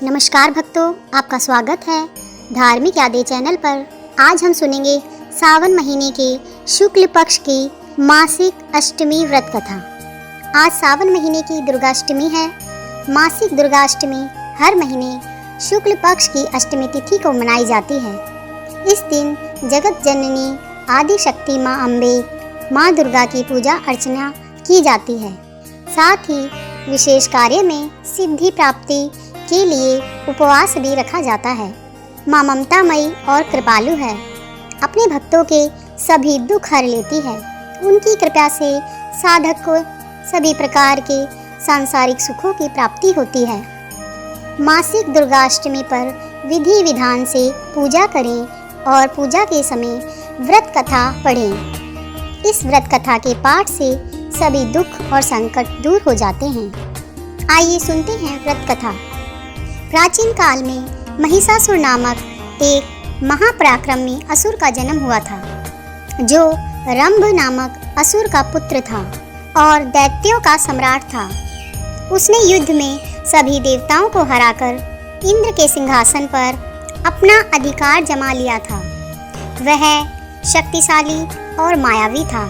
नमस्कार भक्तों, आपका स्वागत है धार्मिक यादें चैनल पर। आज हम सुनेंगे सावन महीने के शुक्ल पक्ष की मासिक अष्टमी व्रत कथा। आज सावन महीने की दुर्गाष्टमी है। मासिक दुर्गाष्टमी हर महीने शुक्ल पक्ष की अष्टमी तिथि को मनाई जाती है। इस दिन जगत जननी आदि शक्ति माँ अम्बे, माँ दुर्गा की पूजा अर्चना की जाती है। साथ ही विशेष कार्य में सिद्धि प्राप्ति के लिए उपवास भी रखा जाता है। माँ ममतामयी और कृपालु है, अपने भक्तों के सभी दुख हर लेती है। उनकी कृपा से साधक को सभी प्रकार के सांसारिक सुखों की प्राप्ति होती है। मासिक दुर्गाष्टमी पर विधि विधान से पूजा करें और पूजा के समय व्रत कथा पढ़ें। इस व्रत कथा के पाठ से सभी दुख और संकट दूर हो जाते हैं। आइए सुनते हैं व्रत कथा। प्राचीन काल में महिषासुर नामक एक महापराक्रमी असुर का जन्म हुआ था, जो रंभ नामक असुर का पुत्र था और दैत्यों का सम्राट था। उसने युद्ध में सभी देवताओं को हराकर इंद्र के सिंहासन पर अपना अधिकार जमा लिया था। वह शक्तिशाली और मायावी था।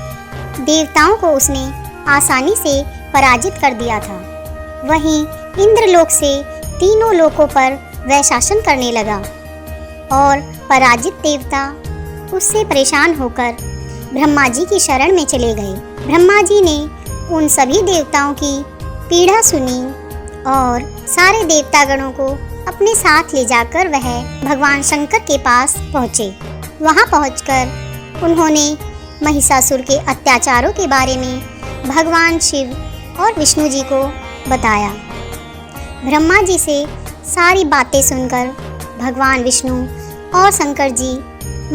देवताओं को उसने आसानी से पराजित कर दिया था। वहीं इंद्रलोक से तीनों लोकों पर वह शासन करने लगा और पराजित देवता उससे परेशान होकर ब्रह्मा जी की शरण में चले गए। ब्रह्मा जी ने उन सभी देवताओं की पीड़ा सुनी और सारे देवतागणों को अपने साथ ले जाकर वह भगवान शंकर के पास पहुँचे। वहाँ पहुँचकर उन्होंने महिषासुर के अत्याचारों के बारे में भगवान शिव और विष्णु जी को बताया। ब्रह्मा जी से सारी बातें सुनकर भगवान विष्णु और शंकर जी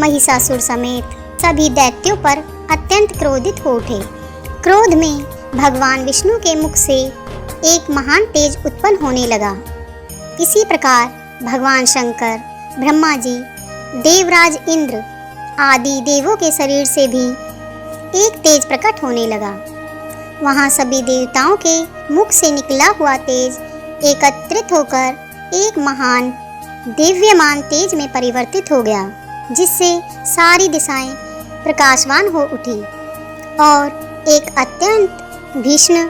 महिषासुर समेत सभी दैत्यों पर अत्यंत क्रोधित हो उठे। क्रोध में भगवान विष्णु के मुख से एक महान तेज उत्पन्न होने लगा। इसी प्रकार भगवान शंकर, ब्रह्मा जी, देवराज इंद्र आदि देवों के शरीर से भी एक तेज प्रकट होने लगा। वहाँ सभी देवताओं के मुख से निकला हुआ तेज एकत्रित होकर एक महान दिव्यमान तेज में परिवर्तित हो गया, जिससे सारी दिशाएं प्रकाशवान हो उठी और एक अत्यंत भीषण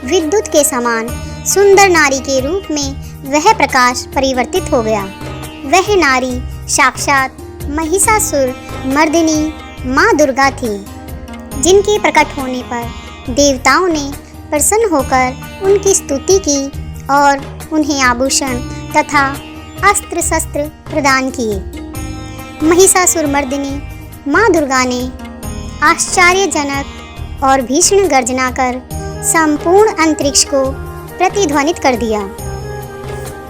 विद्युत के समान सुंदर नारी के रूप में वह प्रकाश परिवर्तित हो गया। वह नारी साक्षात महिषासुर मर्दिनी माँ दुर्गा थी, जिनके प्रकट होने पर देवताओं ने प्रसन्न होकर उनकी स्तुति की और उन्हें आभूषण तथा अस्त्र शस्त्र प्रदान किए। महिषासुर मर्दिनी माँ दुर्गा ने आश्चर्यजनक और भीषण गर्जना कर संपूर्ण अंतरिक्ष को प्रतिध्वनित कर दिया,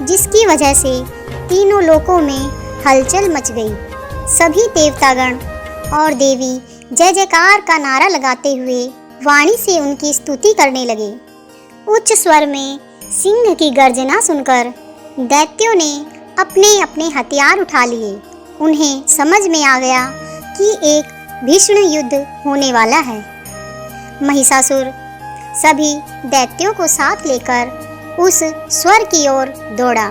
जिसकी वजह से तीनों लोकों में हलचल मच गई। सभी देवतागण और देवी जय जयकार का नारा लगाते हुए वाणी से उनकी स्तुति करने लगे। उच्च स्वर में सिंह की गर्जना सुनकर दैत्यों ने अपने अपने हथियार उठा लिए। उन्हें समझ में आ गया कि एक भीषण युद्ध होने वाला है। महिषासुर सभी दैत्यों को साथ लेकर उस स्वर की ओर दौड़ा।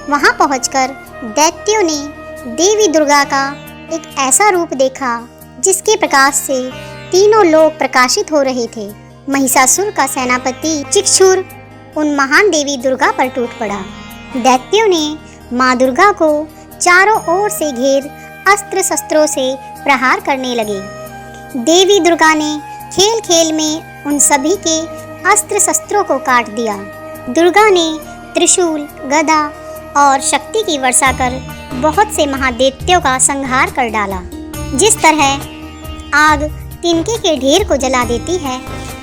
वहां पहुंचकर दैत्यों ने देवी दुर्गा का एक ऐसा रूप देखा जिसके प्रकाश से तीनों लोक प्रकाशित हो रहे थे। महिषासुर का सेनापति चिक्षुर उन महान देवी दुर्गा पर टूट पड़ा। दैत्यों ने माँ दुर्गा को चारों ओर से घेर अस्त्र शस्त्रों से प्रहार करने लगे। देवी दुर्गा ने खेल खेल में उन सभी के अस्त्र शस्त्रों को काट दिया। दुर्गा ने त्रिशूल, गदा और शक्ति की वर्षा कर बहुत से महादैत्यों का संहार कर डाला। जिस तरह आग तिनके के ढेर को जला देती है,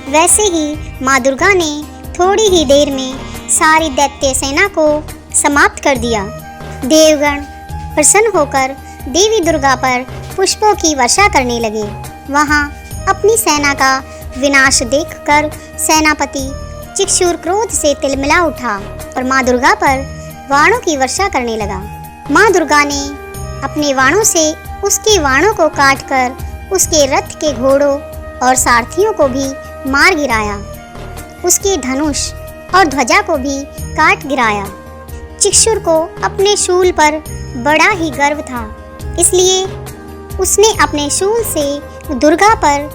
वैसे ही माँ दुर्गा ने थोड़ी ही देर में सारी दैत्य सेना को समाप्त कर दिया। देवगण प्रसन्न होकर देवी दुर्गा पर पुष्पों की वर्षा करने लगे। वहां अपनी सेना का विनाश देखकर सेनापति चिक्षुर क्रोध से तिलमिला उठा और माँ दुर्गा पर वाणों की वर्षा करने लगा। माँ दुर्गा ने अपने वाणों से उसके वाणों को काटकर उसके रथ के घोड़ों और सारथियों को भी मार गिराया। उसके धनुष और ध्वजा को भी काट गिराया। चिक्षुर को अपने शूल पर बड़ा ही गर्व था, इसलिए उसने अपने शूल से दुर्गा पर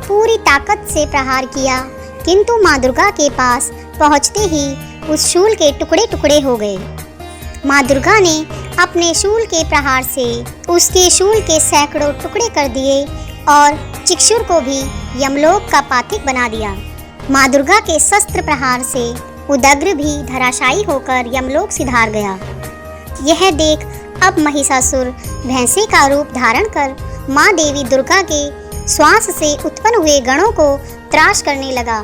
पूरी ताकत से प्रहार किया, किंतु माँ दुर्गा के पास पहुँचते ही उस शूल के टुकड़े टुकड़े हो गए। माँ दुर्गा ने अपने शूल के प्रहार से उसके शूल के सैकड़ों टुकड़े कर दिए और चिक्षुर को भी यमलोक का पाथिक बना दिया। माँ दुर्गा के शस्त्र प्रहार से उदग्र भी धराशायी होकर यमलोक सिधार गया। यह देख अब महिषासुर भैंसे का रूप धारण कर माँ देवी दुर्गा के श्वास से उत्पन्न हुए गणों को त्रास करने लगा।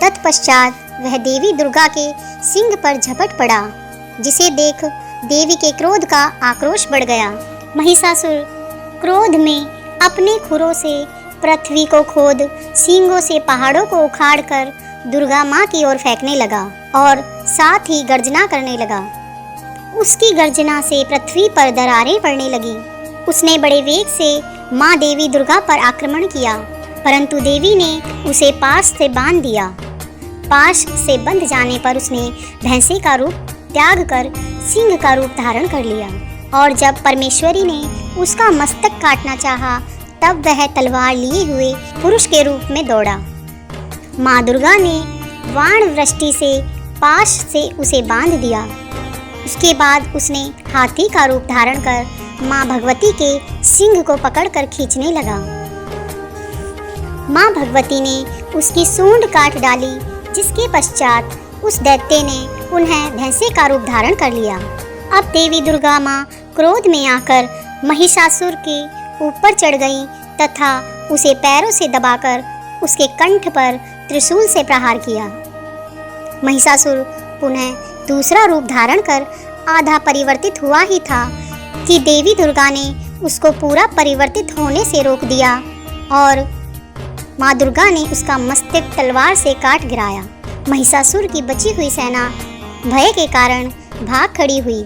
तत्पश्चात वह देवी दुर्गा के सिंह पर झपट पड़ा, जिसे देख देवी के क्रोध का आक्रोश बढ़ गया। महिषासुर क्रोध में अपने खुरों से पृथ्वी को खोद सींगों से पहाड़ों को उखाड़कर दुर्गा माँ की ओर फेंकने लगा और साथ ही गर्जना करने लगा। उसकी गर्जना से पृथ्वी पर दरारें पड़ने लगी। उसने बड़े वेग से माँ देवी दुर्गा पर आक्रमण किया, परंतु देवी ने उसे पाश से बांध दिया। पाश से बंध जाने पर उसने भैंसे का रूप त्याग कर सिंह का रूप धारण कर लिया और जब परमेश्वरी ने उसका मस्तक काटना चाहा, तब वह तलवार लिए हुए पुरुष के रूप में दौड़ा। माँ दुर्गा ने वाण वृष्टि से पाश से उसे बांध दिया। उसके बाद उसने हाथी का रूप धारण कर माँ भगवती के सिंह को पकड़कर खींचने लगा। माँ भगवती ने उसकी सूंड काट डाली, जिसके पश्चात उस दैत्य ने पुनः भैंसे का रूप धारण कर लिया। अब देवी दुर्गा माँ क्रोध में आकर महिषासुर के ऊपर चढ़ गई तथा उसे पैरों से दबाकर उसके कंठ पर त्रिशूल से प्रहार किया। महिषासुर पुनः दूसरा रूप धारण कर आधा परिवर्तित हुआ ही था कि देवी दुर्गा ने उसको पूरा परिवर्तित होने से रोक दिया और माँ दुर्गा ने उसका मस्तक तलवार से काट गिराया। महिषासुर की बची हुई सेना भय के कारण भाग खड़ी हुई।